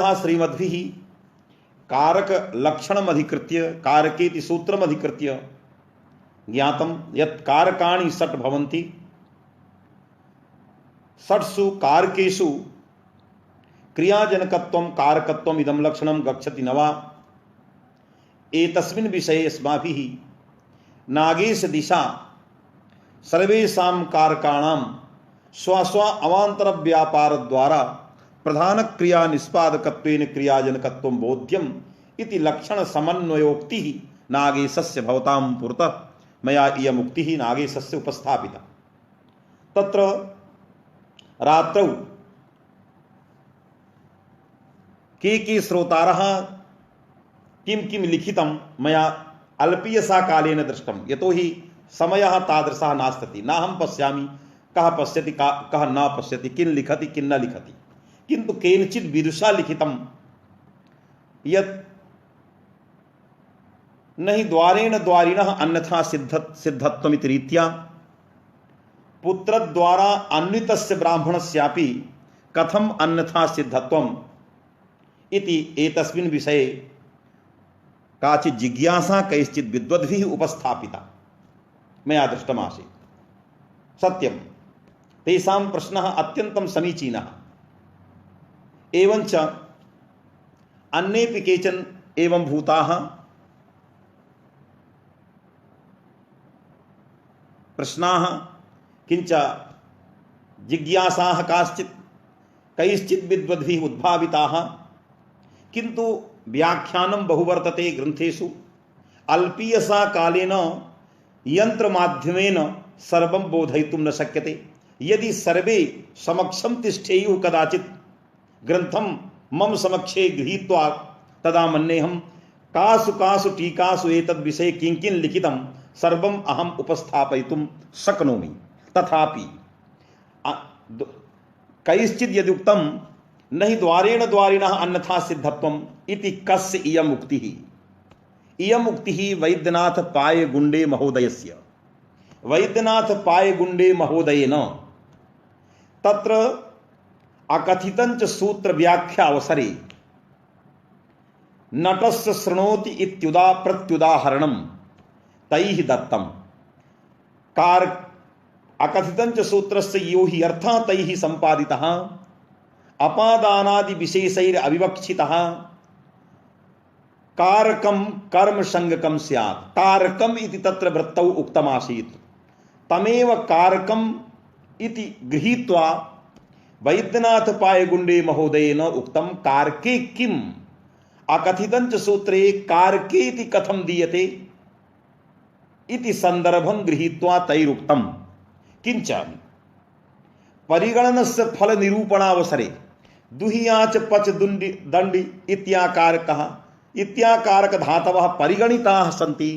पुनः श्रीमद्भिः कारक लक्षणम अधिकृत्य कारकेति सूत्रम अधिकृत्य ज्ञातम यत् कारकाणि षट् भवन्ति, षट्सु कारकेषु क्रियाजनकत्वं कारकत्वम् इदं लक्षणं गच्छति न वा। एतस्मिन् विषये अस्माभिः नागेश दिशा सर्वेषां कारकाणां स्वस्व अवान्तर व्यापार द्वारा प्रधान क्रिया निष्पादकत्वेन क्रियाजनकत्वं बोध्यम् इति लक्षण समन्वयोक्तिः नागेशस्य भवतां पुरतः मया इयम् उक्तिः नागेशस्य उपस्थापिता। तत्र रात्रौ के श्रोतारः किं किं लिखितं मया अल्पीयसा कालेन दृष्टं, यतोहि समयः तादृशः नास्ति, न अहं पश्यामि कः पश्यति कः न पश्यति, किं लिखति किं न लिखति, किन्तु केनचित् विदुषा लिखितं यत् न हि द्वारेण द्वारिणः अन्यथा सिद्धत्वमिति रीत्या पुत्रद्वारा अन्वितस्य ब्राह्मणस्यापि कथम् अन्यथा सिद्धत्वम् इति एतस्मिन् विषये काचित् जिज्ञासा कैश्चित् विद्वद्भिः उपस्थापिता मया दृष्टमासीत्। सत्यं तेषां प्रश्नः अत्यन्तं समीचीनः, एवञ्च अन्येपि केचन एवं भूताः प्रश्नाः किञ्च जिज्ञासाः कैश्चित् विद्वद्भिः उद्भाविताः, किन्तु व्याख्यानं बहु वर्तते ग्रन्थेषु। अल्पीयसा कालेन यन्त्रमाध्यमेन सर्वं बोधयितुं न शक्यते। यदि सर्वे समक्षं तिष्ठेयुः कदाचित् ग्रन्थं मम समक्षे गृहीत्वा तदा मन्येऽहं कासु कासु टीकासु एतद्विषये किं किं लिखितं सर्वम् अहम् उपस्थापयितुं शक्नोमि। तथापि कैश्चित् यदुक्तं न हि द्वारेण द्वारिणः अन्यथा सिद्धत्वम् इति कस्य इयम् उक्तिः? इयम् उक्तिः वैद्यनाथ पायगुण्डे महोदयस्य। वैद्यनाथ पायगुण्डे महोदयेन तत्र अकथितञ्च सूत्र व्याख्यावसरे नटस्य शृणोति इत्युदा प्रत्युदाहरणं तैः दत्तं। अकथितञ्च सूत्रस्य यो हि अर्थः तैः सम्पादितः अपादानादि विशेषैर अविवक्षितः कारकं कर्म संगकं स्यात्। कारकम् इति तत्र वृत्तौ उक्तमासीत्, तमेव कारकम् इति गृहीत्वा वैद्यनाथ पायगुण्डे महोदयेन उक्तं कारके किम् अकथितञ्च सूत्रे कारके इति कथं दीयते इति संदर्भं गृहीत्वा तैरुक्तं। किंच परिगणनस्य फल निरूपणावसरे दुहियाच पच दंडी इत्याकारकः इत्याकारक धातवः परिगणिताः सन्ति।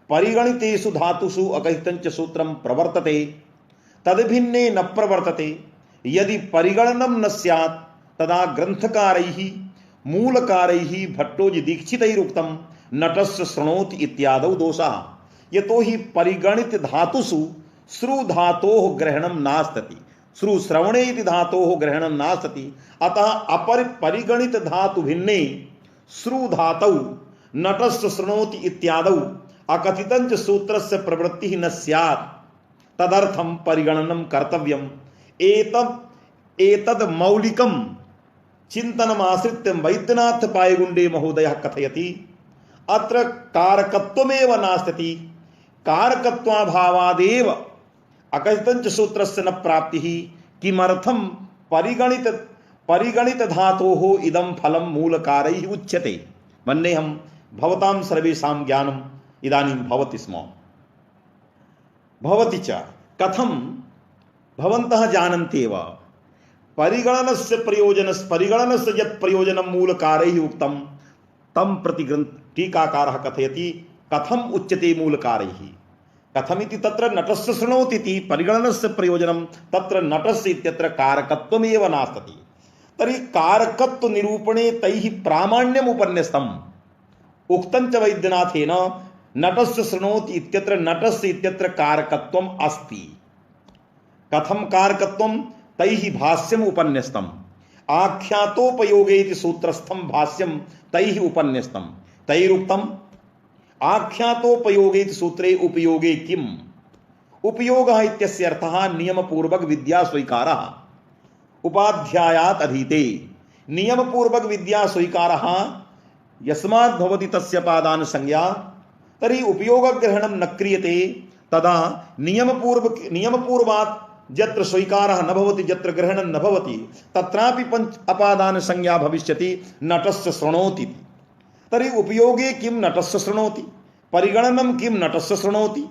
परिगणितेषु धातुषु अकथितञ्च सूत्रं प्रवर्तते, तद्भिन्ने न प्रवर्तते। यदि परिगणनं न स्यात् तदा ग्रंथकारैः मूलकारैः भट्टोजी दीक्षितैरुक्तं नटस्य शृणोति इत्यादौ दोषाः। यतोहि परिगणित धातुषु श्रु धातोः ग्रहणं नास्ति, श्रु श्रवणे इति धातोः ग्रहणं नास्ति। अतः अपर परिगणित धातु भिन्ने श्रु धातौ नटस्य शृणोति इत्यादौ अकथितञ्च सूत्रस्य प्रवृत्तिः न स्यात्, तदर्थं परिगणनं कर्तव्यम्। एतद् मौलिकं चिन्तनमाश्रित्य वैद्यनाथ पायगुण्डे महोदयः कथयति अत्र कारकत्वमेव नास्ति, कारकत्वाभावादेव अकथितञ्च सूत्रस्य न प्राप्तिः। किमर्थं परिगणित धातोः इदं फलं मूलकारैः उच्यते। मन्येऽहं भवतां सर्वेषां ज्ञानम् इदानीं भवति स्म, भवति च। कथं भवन्तः जानन्ति एव परिगणनस्य यत् प्रयोजनं मूलकारैः उक्तं तं प्रति टीकाकारः कथयति कथम् उच्यते मूलकारैः। कथमिति तत्र नटस्य शृणोति इति परिगणनस्य प्रयोजनं, तत्र नटस्य इत्यत्र कारकत्वमेव नास्ति। तर्हि कारकत्व निरूपणे तैः प्रामाण्यम् उपन्यस्तम्। उक्तं च वैद्यनाथेन नटस्य शृणोति इत्यत्र नटस्य इत्यत्र कारकत्वम् अस्ति। कथं कारकत्वं? तैः भाष्यम् उपन्यस्तम्। आख्यातोपयोगे इति सूत्रस्थं भाष्यं तैः उपन्यस्तम तैरुक्तम आख्यातोपयोगे इति सूत्रे उपयोगे किम उपयोगः इत्यस्य अर्थः नियमपूर्वक विद्या स्वीकारः उपाध्यायात् अधीते नियमपूर्वक विद्या स्वीकारः यस्मात् भवति तस्य पादान संज्ञा तर्हि उपयोगग्रहणं न क्रियते तदा नियमपूर्वात् यत्र स्वीकारः न भवति यत्र ग्रहणं न भवति तत्रापि पंच अपादान संज्ञा भविष्यति नटस्य शृणोति तर्हि उपयोगे किं नटस्य शृणोति परिगणनं किं नटस्य शृणोति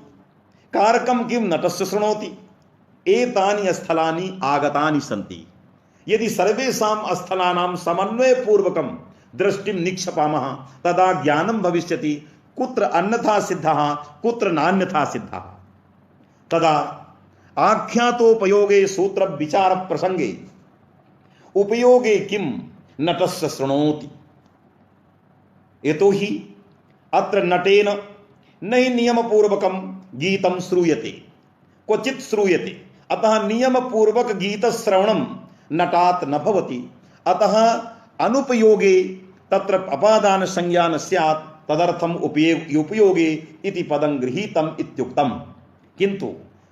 कारकं किं नटस्य शृणोति एतानि स्थलानि आगतानि सन्ति यदि सर्वेषां स्थलानां समन्वयपूर्वकं दृष्टिं निक्षेपामः तदा ज्ञानं भविष्यति कुत्र अन्यथा सिद्धः कुत्र नान्यथा सिद्धः तदा आख्यातोपयोगे सूत्र विचार प्रसंगे उपयोगे किं नटस्य शृणोति यतोहि अत्र नटेन नहि नियमपूर्वकं गीतं श्रूयते क्वचित् श्रूयते अतः नियमपूर्वक गीतश्रवणं नटात् न भवति अतः अनुपयोगे तत्र अपादान संज्ञा न स्यात् तदर्थम उपयोगे इति पदं गृहीतम् इत्युक्तम् किन्तु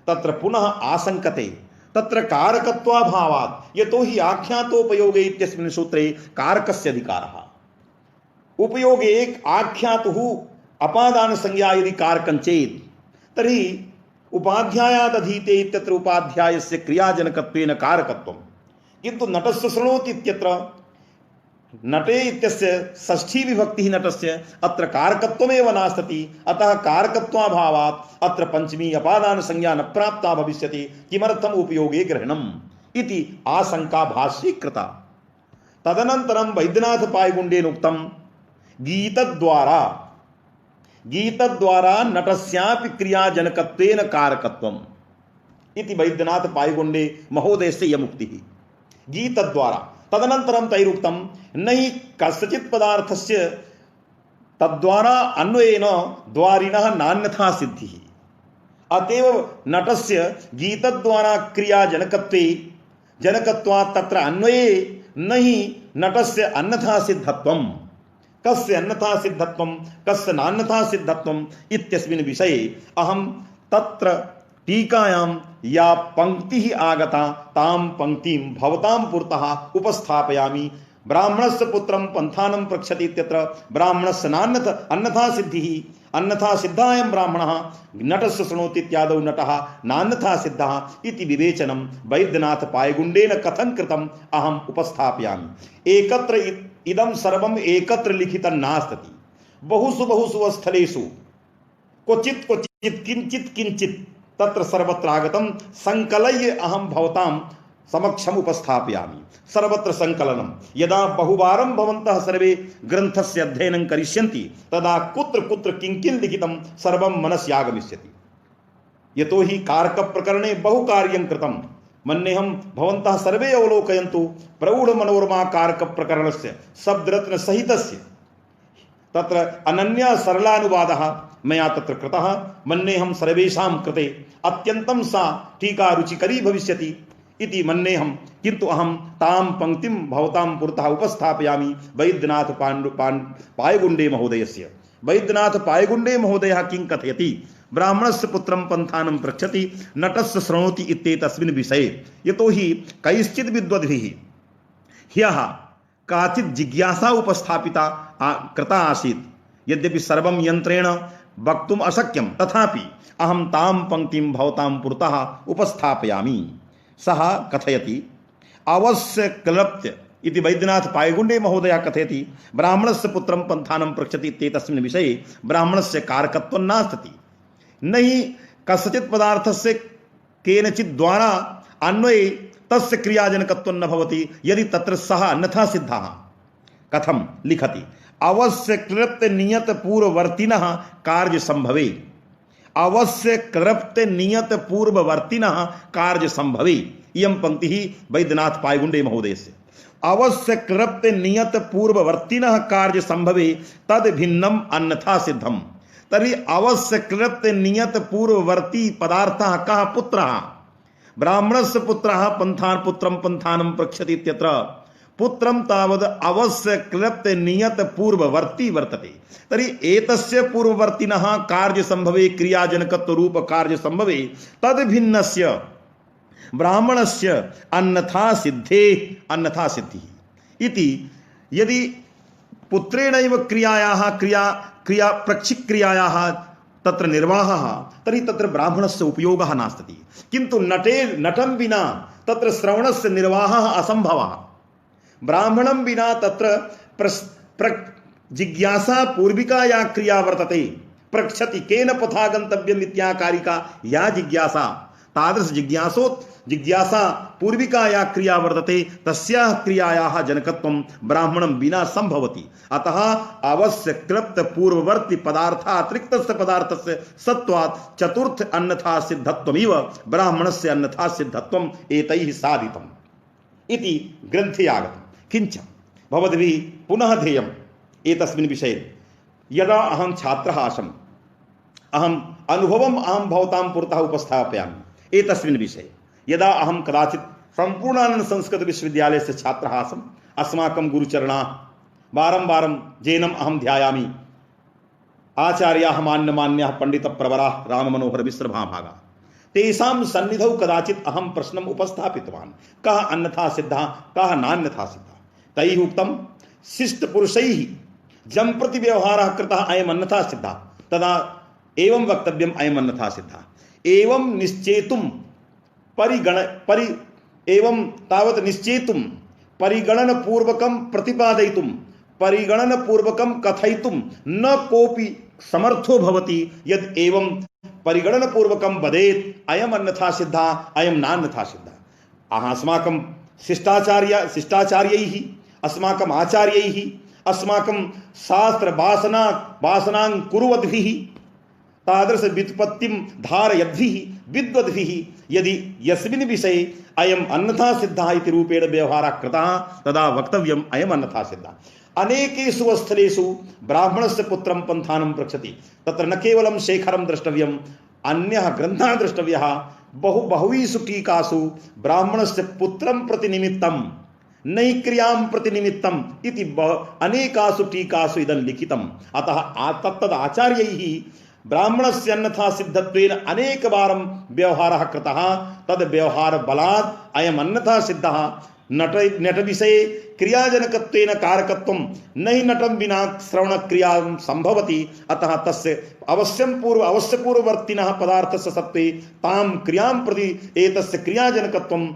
तत्र पुनः आशंकते तत्र कारकत्वाभावात् यतोहि आख्यातोपयोगे इत्यस्मिन् सूत्रे कारकस्य अधिकारः उपयोगे आख्यातुः अपादान संज्ञा यदि कारकं चेत् तर्हि उपाध्यायात् अधीते इत्यत्र उपाध्यायस्य क्रियाजनकत्वेन कारकत्वं किन्तु नटस्य शृणोति इत्यत्र नटे इत्यस्य षष्ठी विभक्तिः नटस्य अत्र कारकत्वमेव नास्ति अतः कारकत्वाभावात् अत्र पंचमी अपादान संज्ञा न प्राप्ता भविष्यति किमर्थम उपयोगे ग्रहणम् इति आशंका भाष्ये कृता तदनन्तरं वैद्यनाथ पायगुण्डेन उक्तं गीतद्वारा नटस्यापि क्रियाजनकत्वेन कारकत्वम् इति वैद्यनाथ पायगुण्डे महोदयस्य यमुक्तिः गीतद्वारा तदनन्तरं तैरुक्तं नहि कस्यचित् पदार्थस्य तद्वारा अन्वयेन द्वारिणः नान्यथा सिद्धिः अतएव नटस्य गीतद्वारा क्रियाजनकत्वे जनकत्वात् तत्र अन्वये नहि नटस्य अन्यथा सिद्धत्वं कस्य अन्यथा सिद्धत्वं कस्य नान्यथा सिद्धत्वं इत्यस्मिन् विषये अहं तत्र टीकायां या पंक्तिः आगता तां पंक्तिं भवतां पुरतः उपस्थापयामि ब्राह्मणस्य पुत्रं पंथानं प्रक्षति इत्यत्र ब्राह्मणस्य नान्यथा अन्यथा सिद्धिः अन्यथा सिद्धायं ब्राह्मणः नटस्य शृणोति इत्यादौ नटः नान्यथा सिद्धः इति विवेचनं वैद्यनाथ पायगुण्डेन कथं कृतम् अहम् उपस्थापयामि एकत्र इदं सर्वम् एकत्र लिखितं नास्ति बहुषु स्थलेषु क्वचित् किञ्चित् किञ्चित् तत्र सर्वत्र आगतं संकलय्य अहं भवतां समक्षम् उपस्थापयामि सर्वत्र संकलनं यदा बहुवारं भवन्तः सर्वे ग्रन्थस्य अध्ययनं करिष्यन्ति तदा कुत्र कुत्र किं किं लिखितं सर्वं मनसि आगमिष्यति यतोहि कारकप्रकरणे बहु कार्यं कृतं मन्येऽहं भवन्तः सर्वे अवलोकयन्तु प्रौढमनोरमा कारकप्रकरणस्य शब्दरत्नसहितस्य तत्र अनन्या सरलानुवादः मया तत्र कृतः मन्येऽहं सर्वेषां कृते अत्यन्तं सा टीका रुचिकरी भविष्यति इति मन्येऽहं किन्तु अहं तां पंक्तिं भवतां पुरतः उपस्थापयामि वैद्यनाथ पायगुण्डे महोदयस्य वैद्यनाथ पायगुण्डे महोदयः किं कथयति ब्राह्मणस्य पुत्रं पंथानं पृच्छति नटस्य शृणोति इत्येतस्मिन् विषये यतोहि कैश्चित् विद्वद्भिः ह्यः काचित् जिज्ञासा उपस्थापिता कृता आसीत् यद्यपि सर्वं यन्त्रेण वक्तुम् अशक्यं तथापि अहं तां पंक्तिं भवतां पुरतः उपस्थापयामि सः कथयति अवश्य क्लृप्य इति वैद्यनाथ पायगुण्डे महोदयः कथयति ब्राह्मणस्य पुत्रं पंथानं पृच्छति इत्येतस्मिन् विषये ब्राह्मणस्य कारकत्वं नास्ति न हि कस्यचित् पदार्थस्य केनचित् द्वारा अन्वये तस्य क्रियाजनकत्वं न भवति यदि तत्र सः अन्यथा सिद्धः कथं लिखति अवश्य कृत्य नियत पूर्ववर्तिनः कार्य संभवे अवश्य कृत्य नियत पूर्ववर्तिनः कार्य संभवे इयं पंक्तिः वैद्यनाथ पायगुण्डे महोदयस्य अवश्य कृत्य नियत पूर्ववर्तिनः कार्य संभवे तद भिन्नम अन्यथा सिद्धम तर्हि अवश्य कृत्य नियत पूर्ववर्ती पदार्थः कः पुत्रः ब्राह्मणस्य पुत्रः पुत्रं पंथानं पृच्छति इत्यत्र पुत्रं तावद् अवश्य क्लृप्त नियत पूर्ववर्ती वर्तते। तर्हि एतस्य पूर्ववर्तिनः कार्य संभवे क्रियाजनकत्व रूप कार्य संभवे तद भिन्नस्य ब्राह्मणस्य अन्यथा सिद्धे अन्यथा सिद्धि इति। यदि पुत्रेणैव क्रियायाः क्रिया प्रक्षिक्रियायाः तत्र निर्वाहः तर्हि तत्र ब्राह्मणस्य उपयोगः नास्ति, किन्तु नटं विना तत्र श्रवणस्य निर्वाहः असम्भवः। ब्राह्मणं विना तत्र जिज्ञासा पूर्विका या क्रिया वर्तते, प्रक्षति केन पथा गन्तव्यम् इत्याकारिका या जिज्ञासा, तादृश जिज्ञासा पूर्विका या क्रिया वर्तते तस्याः क्रियायाः जनकत्वं ब्राह्मणं विना संभवति। अतः अवश्य क्लृप्त पूर्ववर्ती पदार्थातिरिक्तस्य पदार्थस्य सत्वात् चतुर्थ अन्यथा सिद्धत्वमिव ब्राह्मणस्य अन्यथा सिद्धत्वम् एतैः साधितम् इति ग्रन्थे आगतम्। किञ्च भवद्भिः पुनः ध्येयम् एतस्मिन् विषये। यदा अहं छात्रः आसम्, अहम् अनुभवम् अहं भवतां पुरतः उपस्थापयामि एतस्मिन् विषये। यदा अहं कदाचित् सम्पूर्णानन्द संस्कृत विश्वविद्यालयस्य छात्रः आसम्, अस्माकं गुरुचरणाः वारं वारं येनम् अहं ध्यायामि आचार्याः मान्यमान्याः पण्डितप्रवराः राममनोहर मिश्रमहाभागाः, तेषां सन्निधौ कदाचित् अहं प्रश्नम् उपस्थापितवान्, कः अन्यथा सिद्धः कः नान्यथा सिद्धः। तैः उक्तं शिष्टपुरुषैः जं प्रति व्यवहारः कृतः अयम् अन्यथा सिद्धः, तदा एवं वक्तव्यम् अयम् अन्यथा सिद्धः। एवं निश्चेतुं एवं तावत् निश्चेतुं परिगणनपूर्वकं प्रतिपादयितुं परिगणनपूर्वकं कथयितुं न कोऽपि समर्थो भवति यद् एवं परिगणनपूर्वकं वदेत् अयम् अन्यथा सिद्धः अयं नान्यथा सिद्धः। अस्माकं शिष्टाचार्यैः अस्माकम् आचार्यैः अस्माकं शास्त्रवासनां कुर्वद्भिः तादृश व्युत्पत्तिं धारयद्भिः विद्वद्भिः यदि यस्मिन् विषये अयम् अन्यथा सिद्धः इति रूपेण व्यवहारः कृतः तदा वक्तव्यम् अयम् अन्यथा सिद्धः। अनेकेषु स्थलेषु ब्राह्मणस्य पुत्रं पन्थानं पृच्छति, तत्र न केवलं शेखरं द्रष्टव्यम्, अन्यः ग्रन्थः द्रष्टव्यः। बहुविषु टीकासु ब्राह्मणस्य पुत्रं प्रतिनिमित्तं नैक्रियां प्रतिनिमित्तम् इति अनेकासु टीकासु इदं लिखितम्। अतः तत्तद् आचार्यैः ब्राह्मणस्य अन्यथा सिद्धत्वेन अनेकवारं व्यवहारः कृतः। तद् व्यवहारबलात् अयम् अन्यथा सिद्धः। नटविषये क्रियाजनकत्वेन कारकत्वं न हि नटं विना श्रवणक्रियां सम्भवति। अतः तस्य अवश्यपूर्ववर्तिनः पदार्थस्य सत्त्वे तां क्रियां प्रति एतस्य क्रियाजनकत्वं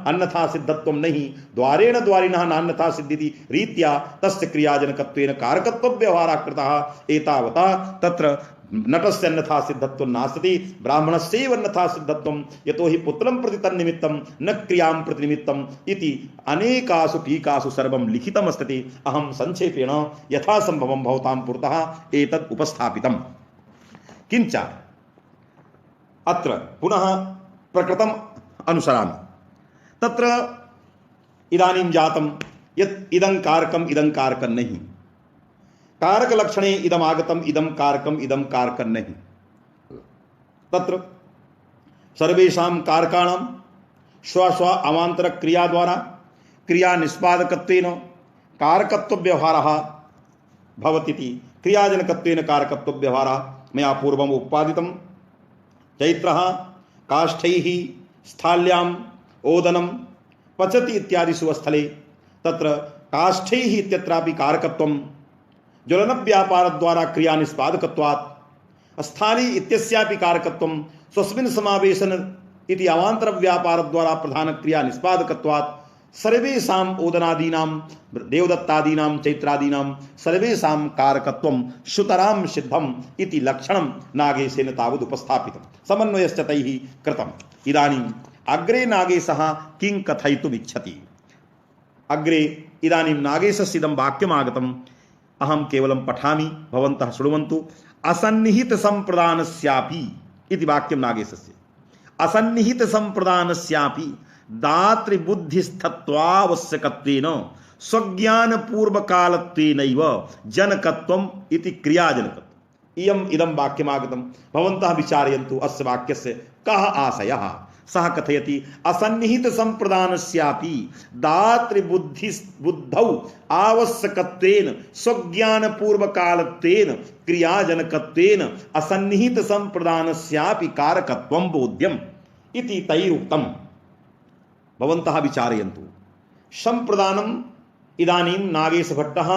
अन्यथा सिद्धत्वं न हि द्वारेण द्वारिणः नान्यथा सिद्धिति रीत्या तस्य क्रियाजनकत्वेन कारकत्वव्यवहारः कृतः। एतावता तत्र नटस्य अन्यथा सिद्धत्वं नास्ति, ब्राह्मणस्यैव अन्यथा सिद्धत्वं, यतोहि पुत्रं प्रति तन्निमित्तं न क्रियां प्रतिनिमित्तम् इति अनेकासु टीकासु सर्वं लिखितमस्ति। अहं संक्षेपेण यथासम्भवं भवतां पुरतः एतत् उपस्थापितम्। किञ्च अत्र पुनः प्रकृतम् अनुसरामि। तत्र इदानीं जातं यत् इदं कारकं नहि, कारक लक्षणे इदम आगतम इदम कारकम नहीं। तत्र सर्वेषां कारकाणां स्व अवान्तर क्रिया द्वारा क्रिया निष्पादकत्वेन कारकत्व व्यवहारः भवतीति क्रियाजनकत्वेन कारकत्व व्यवहारः मया पूर्वम् उत्पादितं। चैत्रः काष्ठैः स्थाल्याम् ओदनं पचति इत्यादिषु स्थले तत्र काष्ठैः इत्यत्रापि कारकत्वं ज्वलन व्यापार द्वारा क्रिया निष्पादकत्वात् स्थाली इत्यस्यापि कारकत्वं स्वस्मिन् समावेशन इति अवान्तर व्यापार द्वारा प्रधान क्रिया निष्पादकत्वात् सर्वेषाम् ओदनादीनां देवदत्तादीनां चैत्रादीनां सर्वेषां कारकत्वं सुतरां सिद्धम् इति लक्षणं नागेशेन तावद् उपस्थापितं। समन्वयश्च तैः कृतम्। इदानीम् अग्रे नागेशः किं कथयितुम् इच्छति। अग्रे इदानीं नागेशस्य इदं वाक्यम् आगतम्, अहं केवलं पठामि, भवन्तः शृण्वन्तु। असन्निहित संप्रदानस्यापि इति वाक्यं नागेशस्य। असन्निहित संप्रदानस्यापि दातृबुद्धिस्थत्वावश्यकत्वेन स्वज्ञानपूर्वकालत्वेनैव जनकत्वम् इति क्रियाजनकत्वम्। इदं वाक्यमागतं। भवन्तः विचारयन्तु अस्य वाक्यस्य कः आशयः। सः कथयति असन्निहित संप्रदानस्यापि दातृबुद्धि बुद्धौ आवश्यकत्वेन स्वज्ञान पूर्वकालत्वेन क्रियाजनकत्वेन असन्निहित संप्रदानस्यापि कारकत्वं बोध्यम् इति तैरुक्तम्। भवन्तः विचारयन्तु। संप्रदानम् इदानीं नागेशभट्टः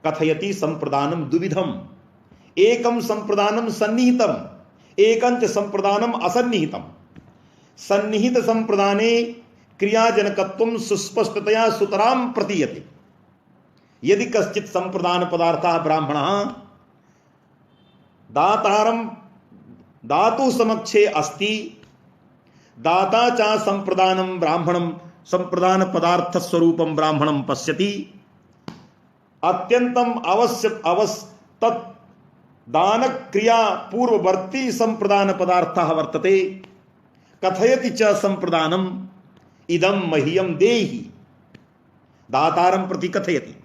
कथयति संप्रदानं द्विविधम्। एकं संप्रदानं सन्निहितम्, एकं च संप्रदानम् असन्निहितम्। सन्निहित संप्रदाने क्रियाजनकत्वं सुस्पष्टतया सुतरां प्रतीयते। यदि कश्चित् संप्रदान पदार्थः ब्राह्मणः दातारं दातु समक्षे अस्ति, दाता च संप्रदानं ब्राह्मणं संप्रदान पदार्थ स्वरूपं ब्राह्मणं पश्यति, अत्यंतम तत् दान क्रिया पूर्ववर्ती संप्रदान पदार्थः वर्तते। कथयति च संप्रदानम् इदं मह्यं देहि, दातारं प्रति कथयति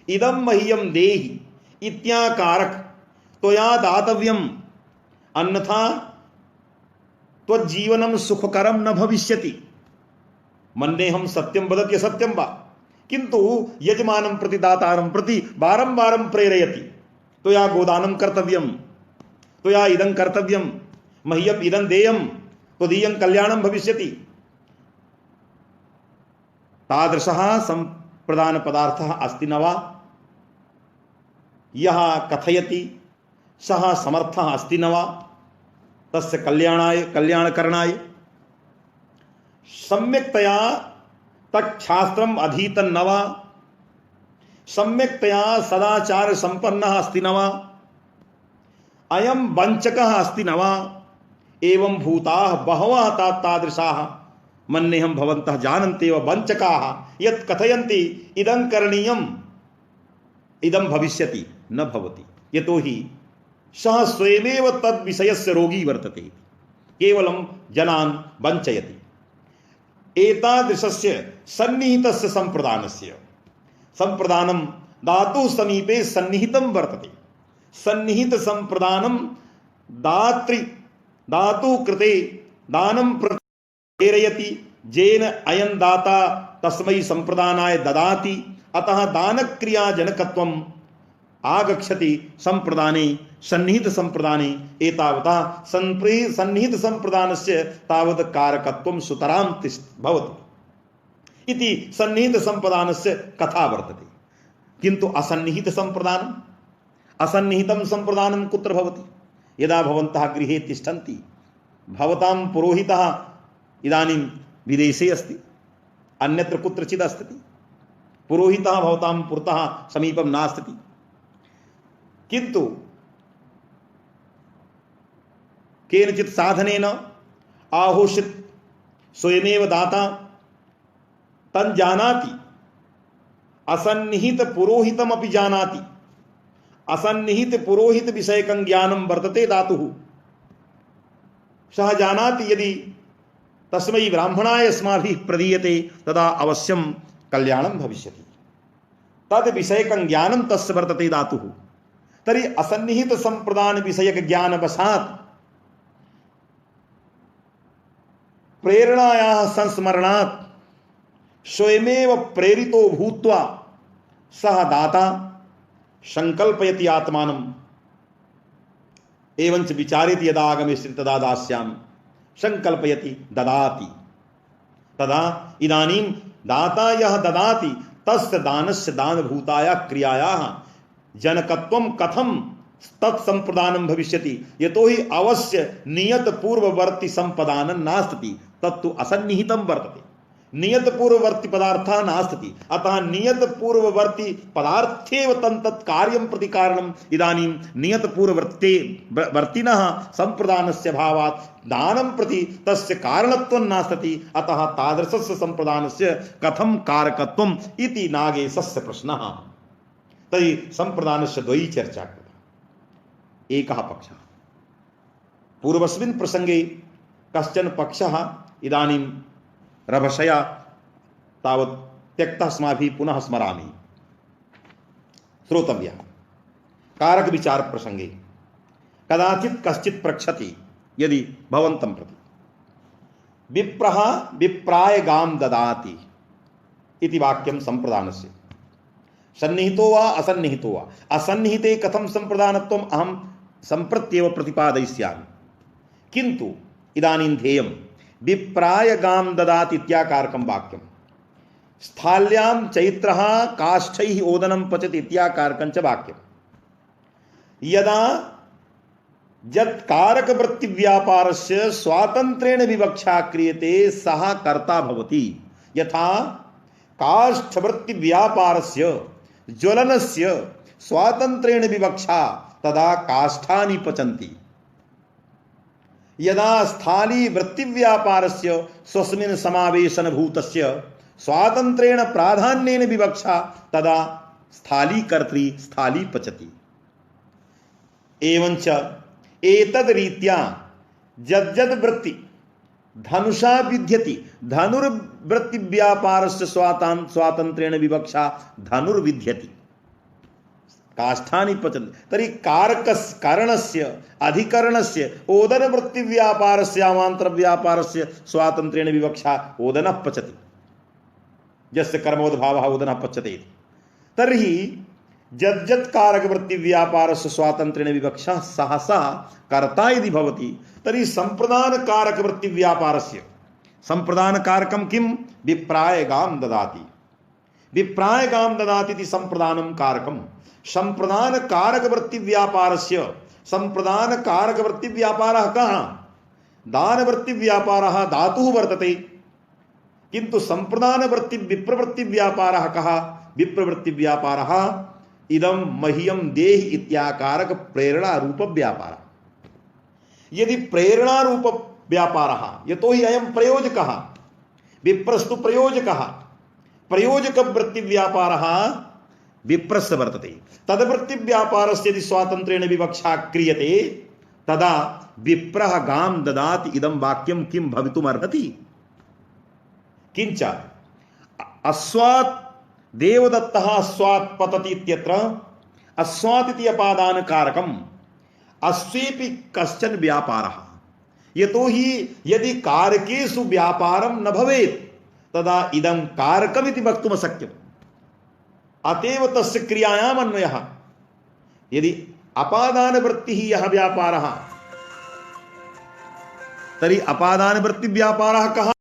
इदं मह्यं देहि इत्याकारक त्वया दातव्यम्, अन्यथा त्वज्जीवनं सुखकरं न भविष्यति। मन्येऽहं सत्यं वदति असत्यं वा, किंतु यजमानं प्रति दातारं प्रति बारंबारं प्रेरयति, त्वया गोदानं कर्तव्यं, त्वया इदं कर्तव्यं, मह्यम् इदं देयं, त्वदीयं कल्याणं भविष्यति। तादृशः संप्रदान पदार्थः अस्ति न वा? यः कथयति सः समर्थः अस्ति न वा तस्य कल्याणाय कल्याणकरणाय? सम्यक्तया तच्छास्त्रम् अधीतं न वा? सम्यक्तया सदाचार संपन्नः अस्ति न वा? अयं वञ्चकः अस्ति न वा? एवं भूताः बहवः तादृशाः, मन्येऽहं भवन्तः जानन्ति एव वञ्चकाः यत् कथयन्ति इदं करणीयम् इदं भविष्यति, न भवति। यतोहि सः स्वयमेव तद्विषयस्य रोगी वर्तते, केवलं जनान् वञ्चयति। एतादृशस्य सन्निहितस्य संप्रदानस्य संप्रदानं धातु समीपे सन्निहितं वर्तते। सन्निहित संप्रदानं धातु कृते दानं प्रेरयति, येन अयं दाता तस्मै संप्रदानाय ददाति। अतः दानक्रिया जनकत्वम् आगच्छति संप्रदाने, सन्निहित संप्रदाने। एतावता सन्निहित संप्रदानस्य तावत् कारकत्वं सुतरां भवति इति सन्निहित संप्रदानस्य कथा वर्तते। किन्तु असन्निहित संप्रदानम्, असन्निहितं संप्रदानं कुत्र भवति? यदा भवन्तः गृहे तिष्ठन्ति, भवतां पुरोहितः इदानीं विदेशे अस्ति, अन्यत्र कुत्रचित् अस्ति, पुरोहितः भवतां पुरतः समीपं नास्ति, किन्तु केनचित् साधनेन आहोषित स्वयमेव दाता तं जानाति, असन्निहित पुरोहितमपि जानाति। असन्निहित पुरोहित विषयकं ज्ञानं वर्तते दातुः। सः जानाति यदि तस्मै ब्राह्मणाय अस्माभिः प्रदीयते तदा अवश्यं कल्याणं भविष्यति। तद् विषयकं ज्ञानं तस्य वर्तते दातुः। तर्हि असन्निहित संप्रदान विषयक ज्ञानवशात् प्रेरणायाः संस्मरणात् स्वयमेव प्रेरितो भूत्वा सः दाता संकल्पयति आत्मानम्, एवंच विचारयति यदा आगमिष्यति तदा दास्यामि, संकल्पयति ददाति। तदा इदानीं दाता यः ददाति तस्य दानस्य दानभूताया क्रियायाः जनकत्वं कथं तत्संप्रदानं भविष्यति? यतोहि अवश्य नियत पूर्ववर्ती संप्रदानं नास्ति, तत्तु असन्निहितं वर्तते। नियत पूर्ववर्ती पदार्थः नास्ति, अतः नियत पूर्ववर्ती पदार्थेव तत् कार्यं प्रति कारणम्। इदानीं नियत पूर्ववर्ते वर्तिनः संप्रदानस्य भावात् दानं प्रति तस्य कारणत्वं नास्ति, अतः तादृशस्य संप्रदानस्य कथं कारकत्वम् इति नागेशस्य प्रश्नः। तर्हि संप्रदानस्य द्वयी चर्चा कृता। एकः पक्षः, पूर्वस्मिन् प्रसंगे कश्चन पक्षः इदानीं रभसया तावत् त्यक्तः अस्माभिः पुनः स्मरामि, श्रोतव्यः। कारक विचार प्रसंगे कदाचित् कश्चित् पृच्छति, यदि भवन्तं प्रति विप्रः विप्रायगाम ददाति इति वाक्यं संप्रदानस्य। सन्निहितो वा असन्निहितो वा, असन्निहिते कथं संप्रदानत्वम् अहं सम्प्रत्येव प्रतिपादयिष्यामि, किन्तु इदानीं ध्येयं विप्रायगाम ददाति इत्याकारकं वाक्यं, स्थाल्यां चैत्रः काष्ठैः ओदनं पचति इत्याकारकं च वाक्यं। यदा यत्कारकवृत्तिव्यापारस्य स्वातन्त्र्येण विवक्षा क्रियते सः कर्ता भवति। यथा काष्ठवृत्तिव्यापारस्य ज्वलनस्य स्वातन्त्र्येण विवक्षा तदा काष्ठानि पचन्ति। यदा स्थाली वृत्तिव्यापारस्य स्वस्मिन् समावेशनभूतस्य स्वातन्त्र्येण प्राधान्येन विवक्षा तदा स्थालीकर्त्री स्थाली पचति। एवञ्च एतद्रीत्या यद्यद् वृत्ति धनुषा विद्यति धनुर्वृत्तिव्यापारस्य स्वातन्त्र्येण विवक्षा धनुर्विद्यति, काष्ठानि पचन्ति। तर्हि कारणस्य अधिकरणस्य ओदनवृत्तिव्यापारस्य अवान्तरव्यापारस्य स्वातन्त्र्येण विवक्षा ओदनः पचति, यस्य कर्मोद्भावः ओदनः पच्यते इति। तर्हि यद्यत्कारकवृत्तिव्यापारस्य स्वातन्त्र्येण विवक्षा सहसा कर्ता यदि भवति तर्हि संप्रदानकारकवृत्तिव्यापारस्य संप्रदानकारकं किं? विप्रायगाम ददाति। विप्रायगाम ददाति इति संप्रदानं कारकं। संप्रदानकारकवृत्तिव्यापारस्य संप्रदानकारकवृत्तिव्यापारः कः? दानवृत्तिव्यापारः धातुः वर्तते, किन्तु विप्रवृत्तिव्यापारः कः? विप्रवृत्तिव्यापारः इदं मह्यं देहि इत्याकारक प्रेरणा रूप व्यापारः। यदि प्रेरणा रूप व्यापारः, यतोहि अयं प्रयोजकः, विप्रस्तु प्रयोजकः, प्रयोजक वृत्तिव्यापारः विप्रस्य वर्तते। तद्वृत्तिव्यापारस्य यदि स्वातन्त्र्येण विवक्षा क्रियते तदा विप्रः गाम ददाति इदं वाक्यं किं भवितुमर्हति? किंच अस्वात् देवदत्तः अस्वात् पतति इत्यत्र अस्वात् इति अपादानकारकम् अस्वेपि कश्चन व्यापारः। यतोहि यदि कारकेषु व्यापारं न भवेत् तदा इदं कारकमिति वक्तुम् अशक्यम्। अतएव तस्य क्रियायाम् अन्वयः। यदि अपादानवृत्तिः यः व्यापारः तर्हि अपादानवृत्तिव्यापारः कः?